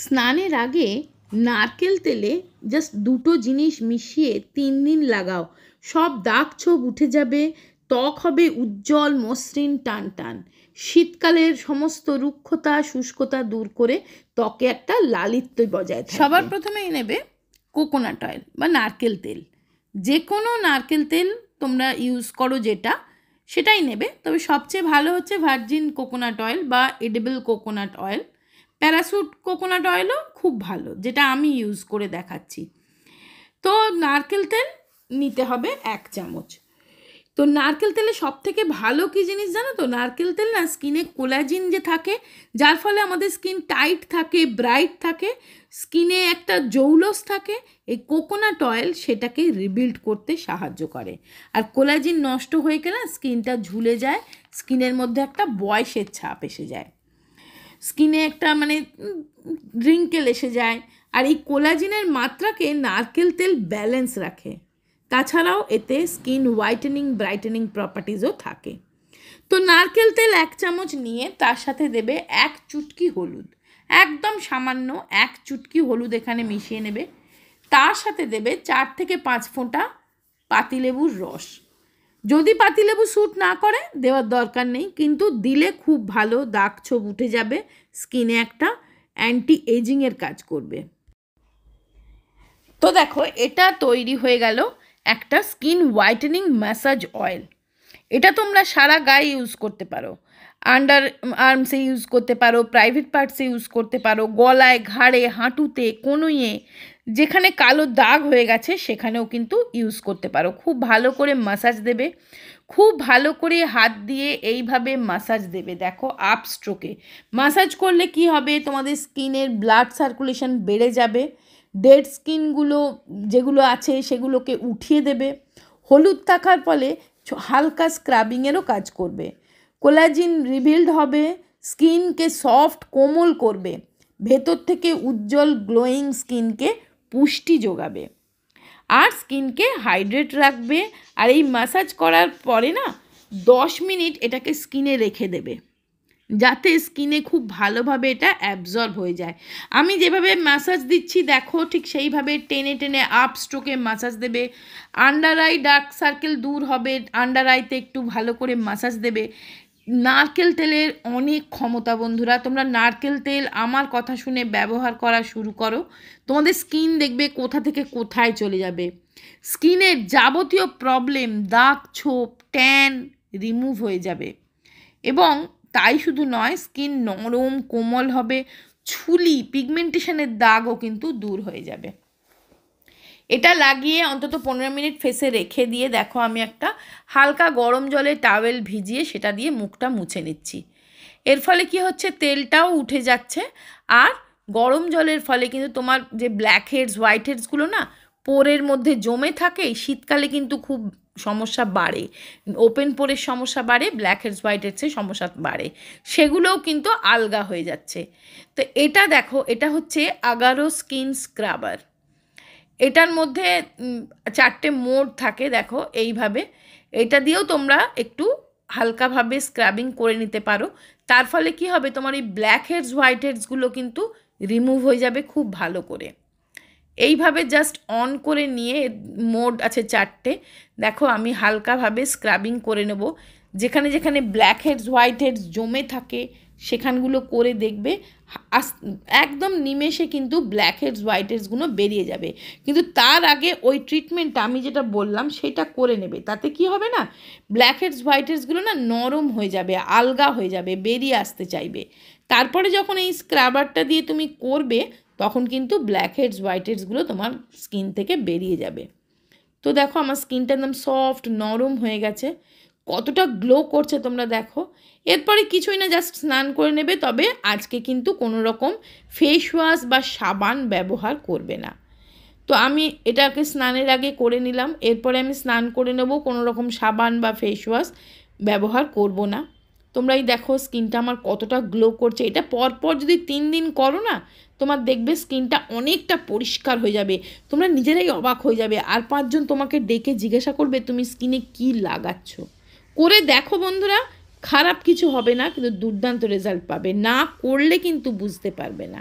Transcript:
স্নানের আগে নারকেল তেলে জাস্ট দুটো জিনিস মিশিয়ে 3 দিন লাগাও, সব দাগ ছোপ উঠে যাবে, ত্বক হবে উজ্জ্বল মসৃণ টান টান। শীতকালের সমস্ত রুক্ষতা শুষ্কতা দূর করে ত্বকে একটা লালিত্য বজায় থাকবে। সবার প্রথমেই নেবে কোকোনাট অয়েল বা নারকেল তেল। যে কোনো নারকেল তেল তোমরা ইউজ করো যেটা, সেটাই নেবে। তবে সবচেয়ে ভালো হচ্ছে ভার্জিন কোকোনাট অয়েল বা edible coconut oil. Parachute coconut অয়েলও খুব ভালো, যেটা আমি ইউজ করে দেখাচ্ছি। তো নারকেল তেল নিতে হবে 1 চামচ। তো নারকেল তেলে সব থেকে ভালো কী জিনিস জানো তো, নারকেল তেল না স্কিনে কোলাজিন যে থাকে, যার ফলে আমাদের স্কিন টাইট থাকে, ব্রাইট থাকে, স্কিনে একটা জৌলস থাকে। এই কোকোনাট অয়েল সেটাকে রিবিল্ড করতে সাহায্য করে। আর কোলাজিন নষ্ট হয়ে গেলে স্কিনটা ঝুলে যায়, স্কিনের মধ্যে একটা বয়সের ছাপ এসে যায়, স্কিনে একটা মানে রিঙ্কেল এসে যায়। আর এই কোলাজিনের মাত্রাকে নারকেল তেল ব্যালেন্স রাখে। তাছাড়াও এতে স্কিন হোয়াইটেনিং ব্রাইটেনিং প্রপার্টিজও থাকে। তো নারকেল তেল 1 চামচ নিয়ে তার সাথে দেবে 1 চুটকি হলুদ, একদম সামান্য 1 চুটকি হলুদ এখানে মিশিয়ে নেবে। তার সাথে দেবে 4 থেকে 5 ফোঁটা পাতিলেবুর রস। যদি পাতিলেবু স্যুট না করে দেওয়ার দরকার নেই, কিন্তু দিলে খুব ভালো, দাগ ছোপ উঠে যাবে, স্কিনে একটা অ্যান্টি এজিংয়ের কাজ করবে। তো দেখো এটা তৈরি হয়ে গেল একটা স্কিন হোয়াইটেনিং ম্যাসাজ অয়েল। এটা তোমরা সারা গায়ে ইউজ করতে পারো, আন্ডার আর্মসে ইউজ করতে পারো, প্রাইভেট পার্টসে ইউজ করতে পারো, গলায়, ঘাড়ে, হাঁটুতে, কনুইয়ে, যেখানে কালো দাগ হয়ে গেছে সেখানেও কিন্তু ইউজ করতে পারো। খুব ভালো করে মাসাজ দেবে, খুব ভালো করে হাত দিয়ে এইভাবে মাসাজ দেবে। দেখো আপ স্ট্রোকে মাসাজ করলে কি হবে, তোমাদের স্কিনের ব্লাড সার্কুলেশন বেড়ে যাবে, ডেড স্কিনগুলো যেগুলো আছে সেগুলোকে উঠিয়ে দেবে। হলুদ থাকার ফলে হালকা স্ক্রাবিংয়েরও কাজ করবে, কোলাজিন রিবিল্ড হবে, স্কিনকে সফট কোমল করবে, ভেতর থেকে উজ্জ্বল গ্লোয়িং স্কিনকে পুষ্টি যোগাবে, আর স্কিনকে হাইড্রেট রাখবে। আর এই ম্যাসাজ করার পরে না 10 মিনিট এটাকে স্কিনে রেখে দেবে, যাতে স্কিনে খুব ভালোভাবে এটা অ্যাবজর্ব হয়ে যায়। আমি যেভাবে ম্যাসাজ দিচ্ছি দেখো, ঠিক সেইভাবে টেনে টেনে আপ স্ট্রোকে ম্যাসাজ দেবে। আন্ডার আই ডার্ক সার্কেল দূর হবে, আন্ডার আইতে একটু ভালো করে ম্যাসাজ দেবে। নারকেল তেলের অনেক ক্ষমতা বন্ধুরা, তোমরা নারকেল তেল আমার কথা শুনে ব্যবহার করা শুরু করো, তোমাদের স্কিন দেখবে কোথা থেকে কোথায় চলে যাবে। স্কিনের যাবতীয় প্রবলেম, দাগ ছোপ, ট্যান রিমুভ হয়ে যাবে। এবং তাই শুধু নয়, স্কিন নরম কোমল হবে, ছুলি পিগমেন্টেশনের দাগও কিন্তু দূর হয়ে যাবে। এটা লাগিয়ে অন্তত 15 মিনিট ফেসে রেখে দিয়ে দেখো আমি একটা হালকা গরম জলে টাওয়েল ভিজিয়ে সেটা দিয়ে মুখটা মুছে নিচ্ছি। এর ফলে কি হচ্ছে, তেলটাও উঠে যাচ্ছে, আর গরম জলের ফলে কিন্তু তোমার যে ব্ল্যাক হেডস হোয়াইট হেডসগুলো না পোরের মধ্যে জমে থাকে, শীতকালে কিন্তু খুব সমস্যা বাড়ে, ওপেন পোরের সমস্যা বাড়ে, ব্ল্যাক হেডস হোয়াইট হেডসের সমস্যা বাড়ে, সেগুলোও কিন্তু আলগা হয়ে যাচ্ছে। তো এটা দেখো, এটা হচ্ছে আগারো স্কিন স্ক্রাবার। এটার মধ্যে 4টে মোড থাকে দেখো এইভাবে। এটা দিয়েও তোমরা একটু হালকাভাবে স্ক্রাবিং করে নিতে পারো। তার ফলে কি হবে, তোমার এই ব্ল্যাক হেডস হোয়াইট হেডসগুলো কিন্তু রিমুভ হয়ে যাবে খুব ভালো করে। এইভাবে জাস্ট অন করে নিয়ে, মোড আছে 4টে, দেখো আমি হালকাভাবে স্ক্রাবিং করে নেব। যেখানে যেখানে ব্ল্যাক হেডস হোয়াইট হেডস জমে থাকে সেখানগুলো করে দেখবে একদম নিমেষে কিন্তু ব্ল্যাক হেডস হোয়াইট হেডসগুলো বেরিয়ে যাবে। কিন্তু তার আগে ওই ট্রিটমেন্টটা আমি যেটা বললাম সেটা করে নেবে। তাতে কি হবে না, ব্ল্যাক হেডস হোয়াইট হেডসগুলো না নরম হয়ে যাবে, আলগা হয়ে যাবে, বেরিয়ে আসতে চাইবে। তারপরে যখন এই স্ক্রাবারটা দিয়ে তুমি করবে তখন কিন্তু ব্ল্যাক হেডস হোয়াইট হেডসগুলো তোমার স্কিন থেকে বেরিয়ে যাবে। তো দেখো আমার স্কিনটা একদম সফট নরম হয়ে গেছে, কতটা গ্লো করছে তোমরা দেখো। এরপরে কিছুই না, জাস্ট স্নান করে নেবে। তবে আজকে কিন্তু কোনো রকম ফেস ওয়াশ বা সাবান ব্যবহার করবে না। তো আমি এটাকে স্নানের আগে করে নিলাম, এরপরে আমি স্নান করে নেব, কোনো রকম সাবান বা ফেস ওয়াশ ব্যবহার করব না। তোমরাই দেখো স্কিনটা আমার কতটা গ্লো করছে। এটা পরপর যদি 3 দিন করো না, তোমার দেখবে স্কিনটা অনেকটা পরিষ্কার হয়ে যাবে, তোমরা নিজেরাই অবাক হয়ে যাবে। আর 5 জন তোমাকে ডেকে জিজ্ঞাসা করবে তুমি স্কিনে কী লাগাচ্ছ। করে দেখো বন্ধুরা, খারাপ কিছু হবে না, কিন্তু দুর্দান্ত রেজাল্ট পাবে। না করলে কিন্তু বুঝতে পারবে না।